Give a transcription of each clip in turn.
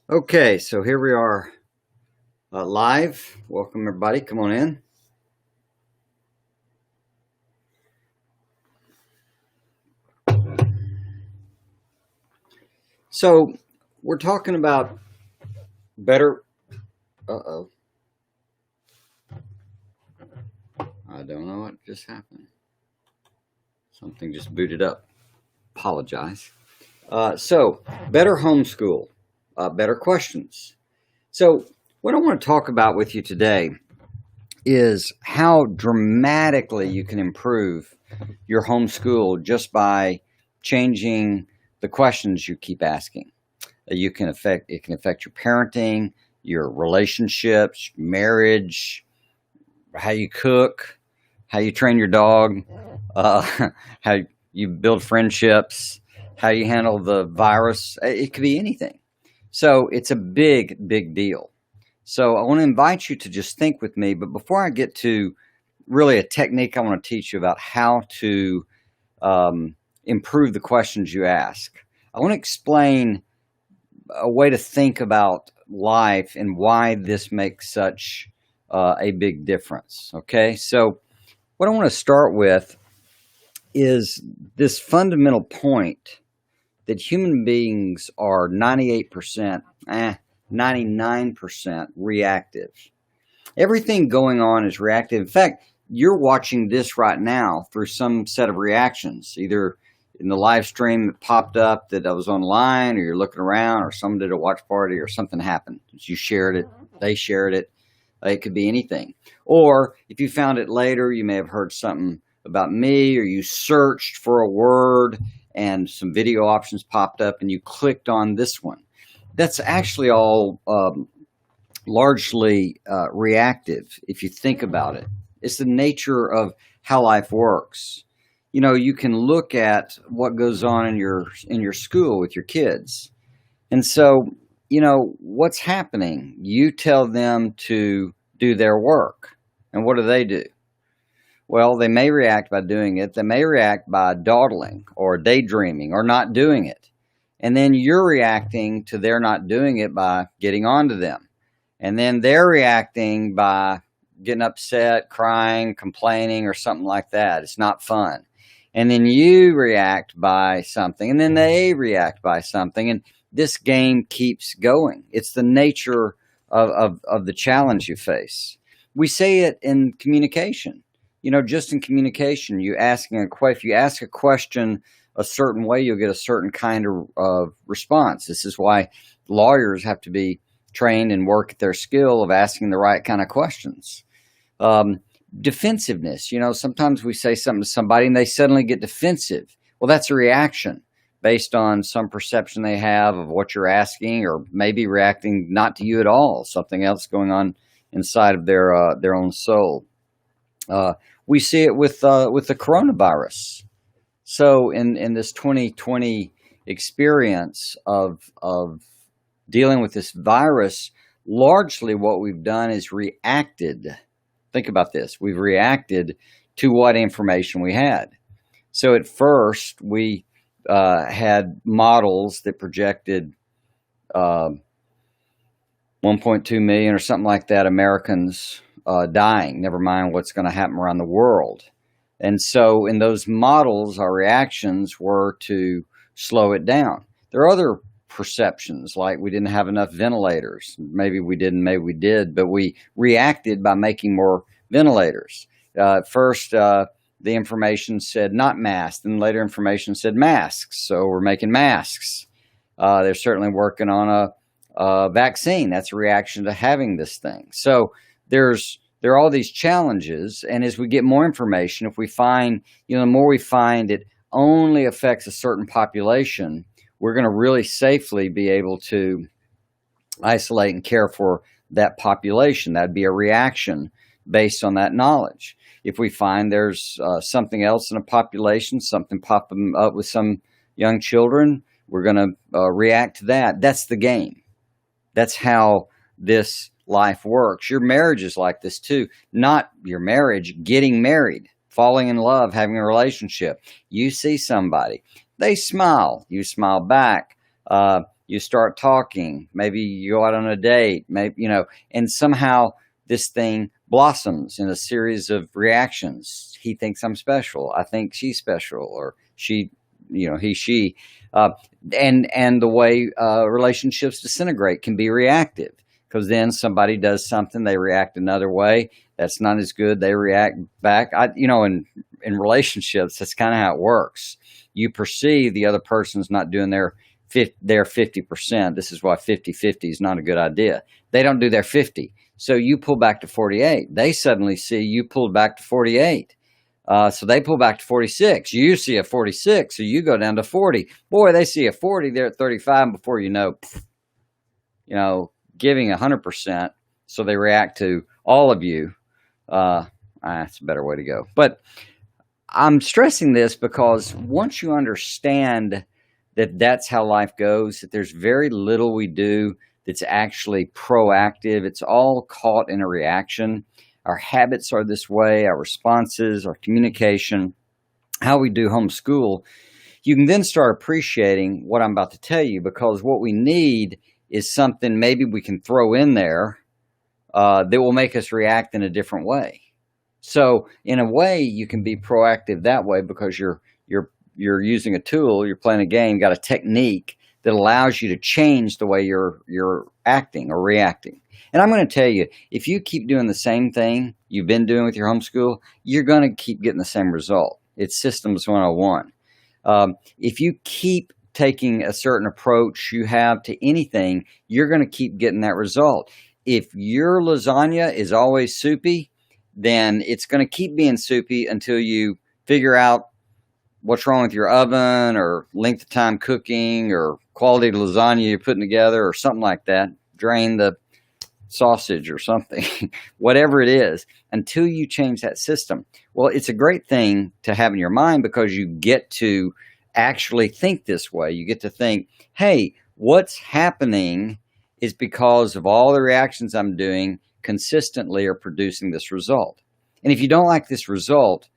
Okay, so here we are live. Welcome, everybody. Come on in. So, we're talking about better. Uh-oh. I don't know what just happened. Something just booted up. Apologize. So, better homeschool, better questions. So, what I want to talk about with you today is how dramatically you can improve your homeschool just by changing the questions you keep asking. It can affect your parenting, your relationships, marriage, how you cook, how you train your dog, how you build friendships, how you handle the virus. It could be anything. So it's a big deal. So I want to invite you to just think with me. But before I get to really a technique, I want to teach you about how to improve the questions you ask. I want to explain a way to think about life and why this makes such a big difference. Okay, so what I want to start with is this fundamental point that human beings are 98%, 99% reactive. Everything going on is reactive. In fact, you're watching this right now through some set of reactions, either in the live stream that popped up that I was online, or you're looking around, or someone did a watch party, or something happened. You shared it, they shared it. It could be anything. Or if you found it later, you may have heard something about me, or you searched for a word and some video options popped up and you clicked on this one. That's actually all largely reactive if you think about it. It's the nature of how life works. You know, you can look at what goes on in your school with your kids. And so, you know, what's happening? You tell them to do their work. And what do? Well, they may react by doing it. They may react by dawdling or daydreaming or not doing it. And then you're reacting to their not doing it by getting onto them. And then they're reacting by getting upset, crying, complaining, or something like that. It's not fun. And then you react by something, and then they react by something. And this game keeps going. It's the nature of the challenge you face. We say it in communication. You know, just in communication, if you ask a question a certain way, you'll get a certain kind of response. This is why lawyers have to be trained and work at their skill of asking the right kind of questions. Defensiveness, you know, sometimes we say something to somebody and they suddenly get defensive. Well, that's a reaction based on some perception they have of what you're asking, or maybe reacting not to you at all, something else going on inside of their own soul. We see it with the coronavirus. So in this 2020 experience of dealing with this virus, largely what we've done is reacted. Think about this. We've reacted to what information we had. So at first, we had models that projected 1.2 million or something like that Americans dying, never mind what's going to happen around the world. And so in those models, our reactions were to slow it down. There are other perceptions, like we didn't have enough ventilators. Maybe we didn't, maybe we did, but we reacted by making more ventilators. First, the information said not masks, and later information said masks. So we're making masks. They're certainly working on a vaccine. That's a reaction to having this thing. So there are all these challenges, and as we get more information, if we find, the more we find it only affects a certain population, we're going to really safely be able to isolate and care for that population. That'd be a reaction based on that knowledge. If we find there's something else in a population, something popping up with some young children, we're going to react to that. That's the game. That's how this life works. Your marriage is like this too. Not your marriage, getting married, falling in love, having a relationship. You see somebody, they smile, you smile back. You start talking. Maybe you go out on a date. Maybe, and somehow this thing blossoms in a series of reactions. He thinks I'm special. I think she's special, or she, he, she, uh, and the way relationships disintegrate can be reactive, because then somebody does something, they react another way. That's not as good. They react back. In relationships, that's kind of how it works. You perceive the other person's not doing their 50%. This is why 50-50 is not a good idea. They don't do their 50. So you pull back to 48. They suddenly see you pulled back to 48. So they pull back to 46. You see a 46, so you go down to 40. Boy, they see a 40, they're at 35, and before you know, giving 100%, so they react to all of you. That's a better way to go. But I'm stressing this because once you understand that that's how life goes, that there's very little we do that's actually proactive. It's all caught in a reaction. Our habits are this way, our responses, our communication, how we do homeschool. You can then start appreciating what I'm about to tell you, because what we need is something maybe we can throw in there that will make us react in a different way. So in a way, you can be proactive that way because you're using a tool, you're playing a game, got a technique that allows you to change the way you're acting or reacting. And I'm going to tell you, if you keep doing the same thing you've been doing with your homeschool, you're going to keep getting the same result. It's Systems 101. If you keep taking a certain approach you have to anything, you're going to keep getting that result. If your lasagna is always soupy, then it's going to keep being soupy until you figure out what's wrong with your oven, or length of time cooking, or quality of lasagna you're putting together, or something like that. Drain the sausage or something, whatever it is, until you change that system. Well, it's a great thing to have in your mind, because you get to actually think this way. You get to think, hey, what's happening is because of all the reactions I'm doing consistently are producing this result. And if you don't like this result,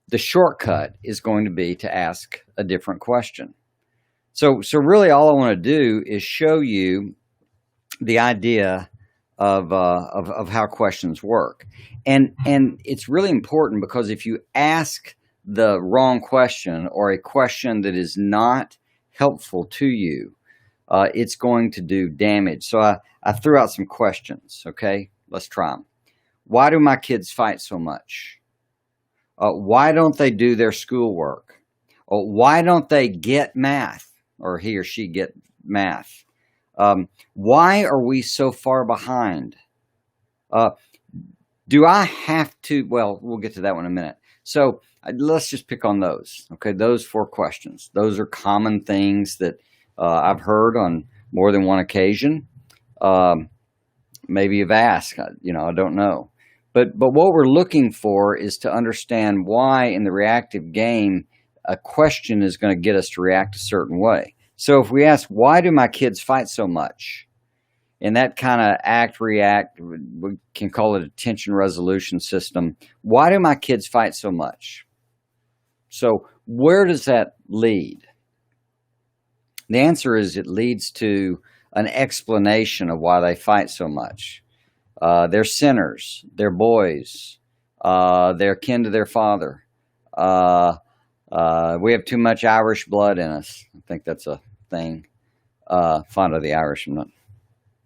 the shortcut is going to be to ask a different question. So really all I want to do is show you the idea of how questions work. And it's really important, because if you ask the wrong question, or a question that is not helpful to you, it's going to do damage. So I threw out some questions, okay? Let's try them. Why do my kids fight so much? Why don't they do their schoolwork? Why don't they get math, or he or she get math? Why are we so far behind? Do I have to? Well, we'll get to that one in a minute. So let's just pick on those. Okay, those 4 questions. Those are common things that I've heard on more than one occasion. Maybe you've asked. I don't know. But what we're looking for is to understand why in the reactive game a question is going to get us to react a certain way. So if we ask, why do my kids fight so much? In that kind of act-react, we can call it a tension resolution system. Why do my kids fight so much? So where does that lead? The answer is it leads to an explanation of why they fight so much. They're sinners. They're boys. They're kin to their father. We have too much Irish blood in us. I think that's a thing. Fond of the Irish.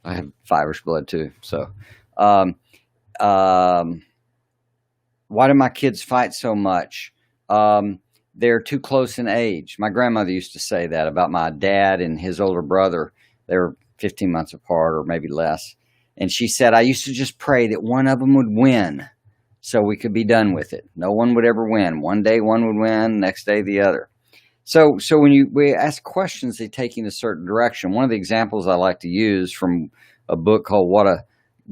I have Irish blood too. So, why do my kids fight so much? They're too close in age. My grandmother used to say that about my dad and his older brother. They were 15 months apart, or maybe less. And she said, I used to just pray that one of them would win so we could be done with it. No one would ever win. One day one would win, next day the other. So when we ask questions, they take you in a certain direction. One of the examples I like to use from a book called What a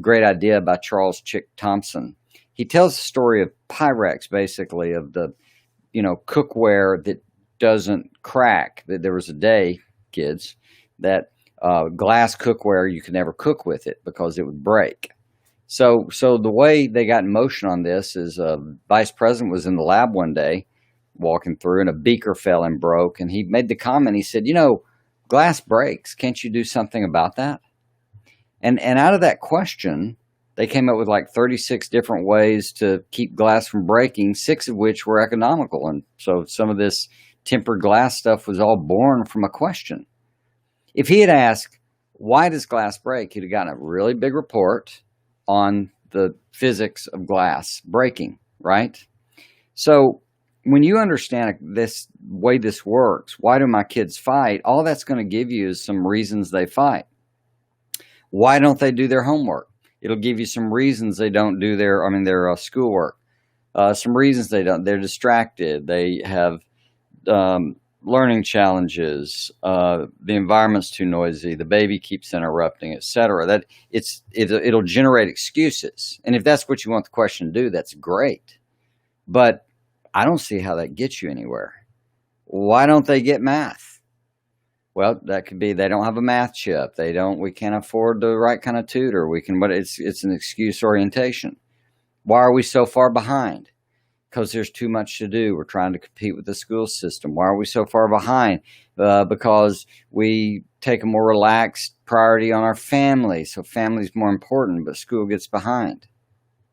Great Idea by Charles Chick Thompson. He tells the story of Pyrex, basically, of the cookware that doesn't crack. That there was a day, kids, that glass cookware, you could never cook with it because it would break. So the way they got in motion on this is vice president was in the lab one day walking through, and a beaker fell and broke, and he made the comment, he said, glass breaks. Can't you do something about that? And out of that question, they came up with like 36 different ways to keep glass from breaking, 6 of which were economical. And so some of this tempered glass stuff was all born from a question. If he had asked, why does glass break? He'd have gotten a really big report on the physics of glass breaking, right? So when you understand this way this works, why do my kids fight? All that's going to give you is some reasons they fight. Why don't they do their homework? It'll give you some reasons they don't do their schoolwork. Some reasons they don't. They're distracted. They have learning challenges. The environment's too noisy. The baby keeps interrupting, etc. It'll generate excuses. And if that's what you want the question to do, that's great. But I don't see how that gets you anywhere. Why don't they get math? Well, that could be they don't have a math chip. We can't afford the right kind of tutor. But it's an excuse orientation. Why are we so far behind? Because there's too much to do. We're trying to compete with the school system. Why are we so far behind? Because we take a more relaxed priority on our family. So family's more important, but school gets behind.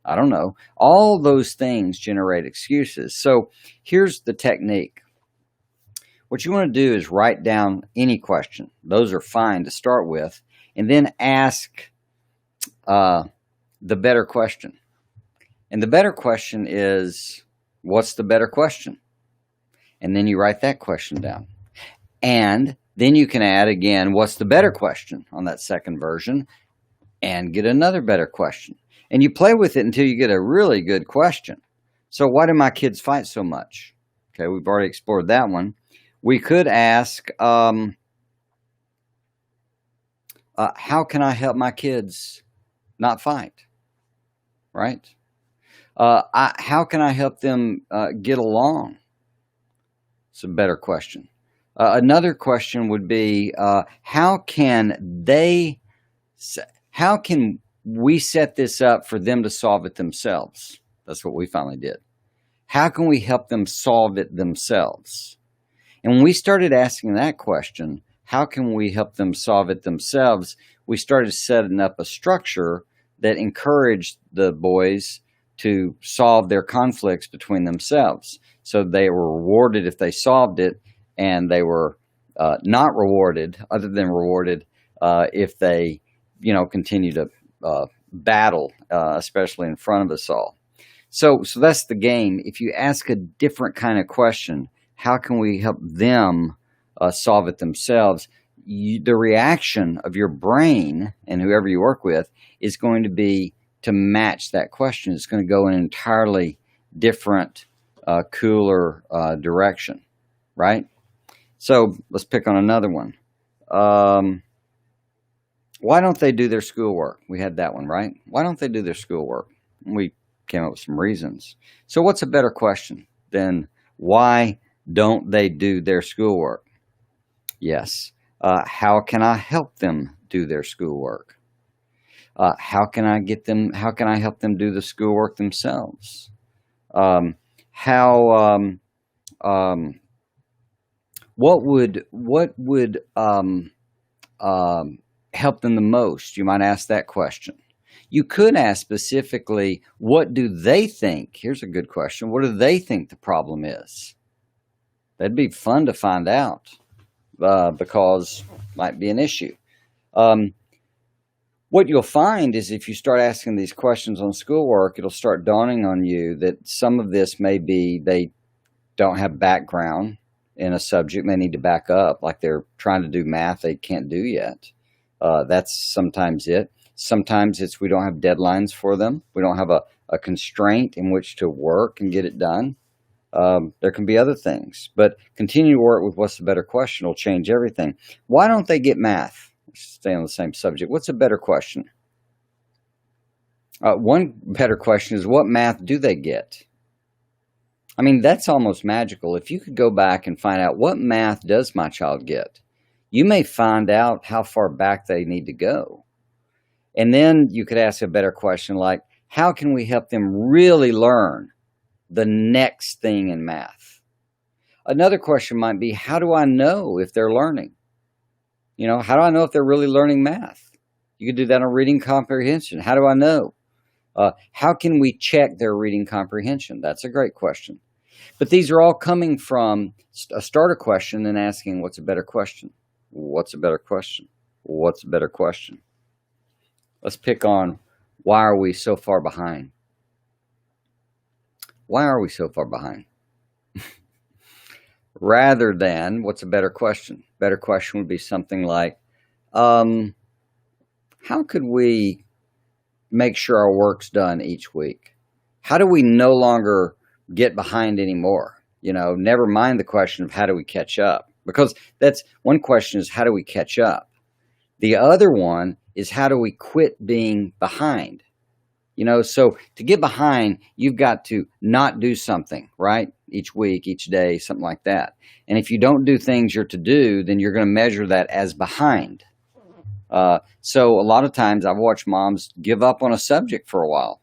I don't know. All those things generate excuses. So here's the technique. What you want to do is write down any question. Those are fine to start with. And then ask the better question. And the better question is, what's the better question? And then you write that question down. And then you can add again, what's the better question on that second version, and get another better question. And you play with it until you get a really good question. So why do my kids fight so much? Okay, we've already explored that one. We could ask, how can I help my kids not fight? Right? How can I help them get along? It's a better question. Another question would be, how can we set this up for them to solve it themselves? That's what we finally did. How can we help them solve it themselves? And when we started asking that question, how can we help them solve it themselves? We started setting up a structure that encouraged the boys to solve their conflicts between themselves. So they were rewarded if they solved it, and they were not rewarded, other than rewarded, if they, continue to battle, especially in front of us all. So that's the game. If you ask a different kind of question, how can we help them solve it themselves? The reaction of your brain and whoever you work with is going to be to match that question. It's going to go in an entirely different, cooler direction, right? So let's pick on another one. Why don't they do their schoolwork? We had that one, right? Why don't they do their schoolwork? We came up with some reasons. So what's a better question than why don't they do their schoolwork? Yes. How can I help them do their schoolwork? How can I help them do the schoolwork themselves? What would help them the most? You might ask that question. You could ask specifically, what do they think? Here's a good question. What do they think the problem is? That'd be fun to find out, because it might be an issue. What you'll find is if you start asking these questions on schoolwork, it'll start dawning on you that some of this may be they don't have background in a subject, may need to back up, like they're trying to do math they can't do yet. That's sometimes it. Sometimes it's we don't have deadlines for them. We don't have a constraint in which to work and get it done. There can be other things, but continue to work with what's the better question will change everything. Why don't they get math? Stay on the same subject. What's a better question? One better question is, what math do they get? I mean, that's almost magical. If you could go back and find out what math does my child get, you may find out how far back they need to go. And then you could ask a better question like, how can we help them really learn the next thing in math? Another question might be, how do I know if they're learning? How do I know if they're really learning math? You could do that on reading comprehension. How do I know? How can we check their reading comprehension? That's a great question. But these are all coming from a starter question and asking, what's a better question? What's a better question? What's a better question? Let's pick on, why are we so far behind? Why are we so far behind? Rather than, what's a better question? Better question would be something like, how could we make sure our work's done each week? How do we no longer get behind anymore? Never mind the question of how do we catch up? Because that's one question, is how do we catch up? The other one is, how do we quit being behind? So to get behind, you've got to not do something, right? Each week, each day, something like that. And if you don't do things you're to do, then you're going to measure that as behind. So a lot of times I've watched moms give up on a subject for a while.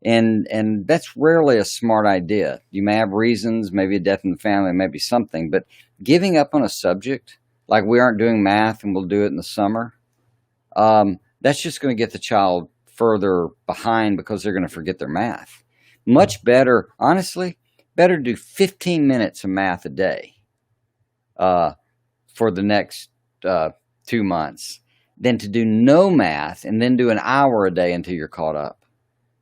And that's rarely a smart idea. You may have reasons, maybe a death in the family, maybe something, but giving up on a subject, like we aren't doing math and we'll do it in the summer, that's just going to get the child further behind because they're going to forget their math. Much better, honestly, better do 15 minutes of math a day for the next 2 months than to do no math and then do an hour a day until you're caught up.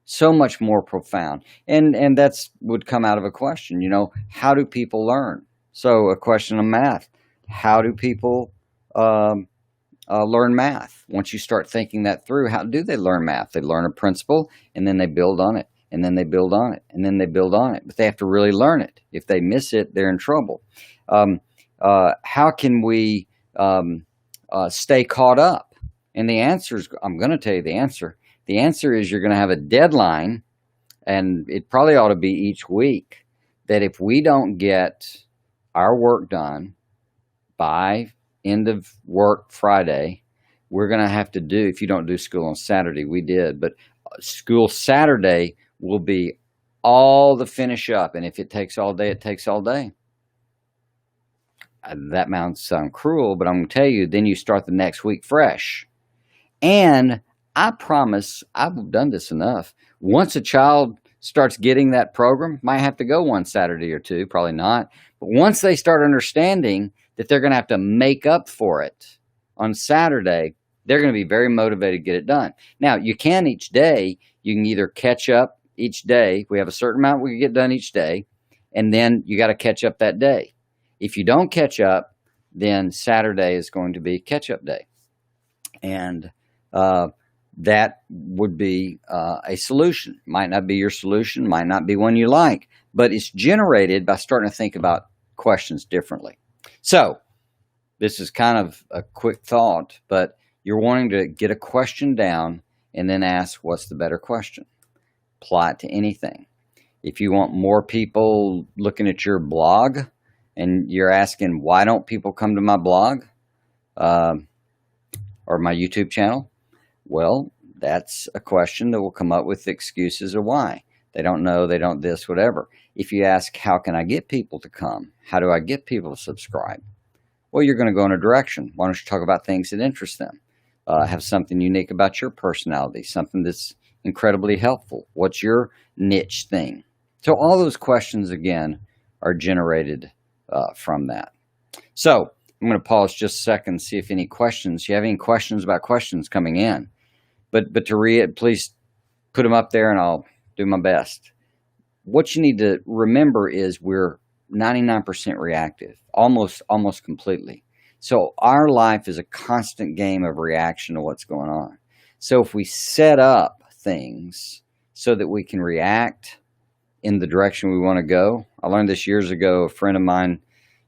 So much more profound. And that's would come out of a question, how do people learn? So a question of math, how do people learn math? Once you start thinking that through, how do they learn math? They learn a principle, and then they build on it, and then they build on it, and then they build on it. But they have to really learn it. If they miss it, they're in trouble. How can we stay caught up? And the answer is, I'm going to tell you the answer. The answer is, you're going to have a deadline, and it probably ought to be each week, that if we don't get our work done by end of work Friday, we're going to have to do, if you don't do school on Saturday, we did, but school Saturday will be all the finish up. And if it takes all day, it takes all day. That might sound cruel, but I'm going to tell you, then you start the next week fresh. And I promise, I've done this enough. Once a child starts getting that program, might have to go one Saturday or two, probably not. But once they start understanding that they're going to have to make up for it on Saturday, they're going to be very motivated to get it done. Now, you can each day, you can either catch up each day. We have a certain amount we can get done each day, and then you got to catch up that day. If you don't catch up, then Saturday is going to be catch-up day. And that would be a solution. Might not be your solution, might not be one you like, but it's generated by starting to think about questions differently. So this is kind of a quick thought, but you're wanting to get a question down and then ask, what's the better question? Apply it to anything. If you want more people looking at your blog and you're asking, why don't people come to my blog or my YouTube channel? Well, that's a question that will come up with excuses of why. They don't know, they don't this, whatever. If you ask, how can I get people to come? How do I get people to subscribe? Well, you're going to go in a direction. Why don't you talk about things that interest them? Have something unique about your personality, something that's incredibly helpful. What's your niche thing? So all those questions, again, are generated from that. So I'm going to pause just a second and see if any questions, you have any questions about questions coming in. But to read, please put them up there and I'll do my best. What you need to remember is we're 99% reactive, almost completely. So our life is a constant game of reaction to what's going on. So if we set up things so that we can react in the direction we want to go. I learned this years ago. A friend of mine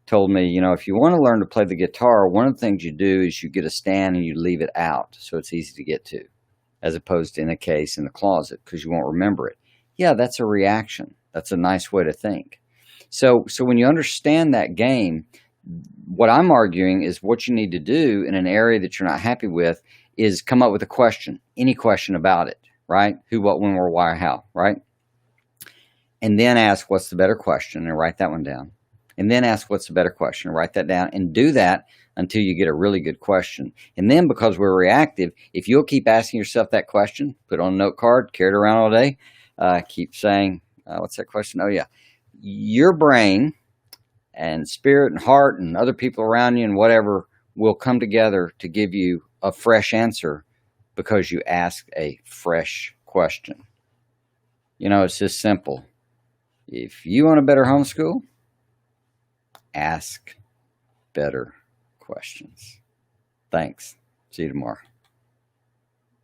told me, if you want to learn to play the guitar, one of the things you do is you get a stand and you leave it out so it's easy to get to, as opposed to in a case in the closet because you won't remember it. Yeah, that's a reaction. That's a nice way to think. So when you understand that game, what I'm arguing is what you need to do in an area that you're not happy with is come up with a question, any question about it, right? Who, what, when, where, why, or how, right? And then ask, what's the better question, and write that one down. and then ask what's the better question. Write that down and do that until you get a really good question. And then, because we're reactive, if you'll keep asking yourself that question, put it on a note card, carry it around all day, keep saying, what's that question? Oh, yeah. Your brain and spirit and heart and other people around you and whatever will come together to give you a fresh answer because you asked a fresh question. You know, it's just simple. If you want a better homeschool, ask better questions. Thanks. See you tomorrow.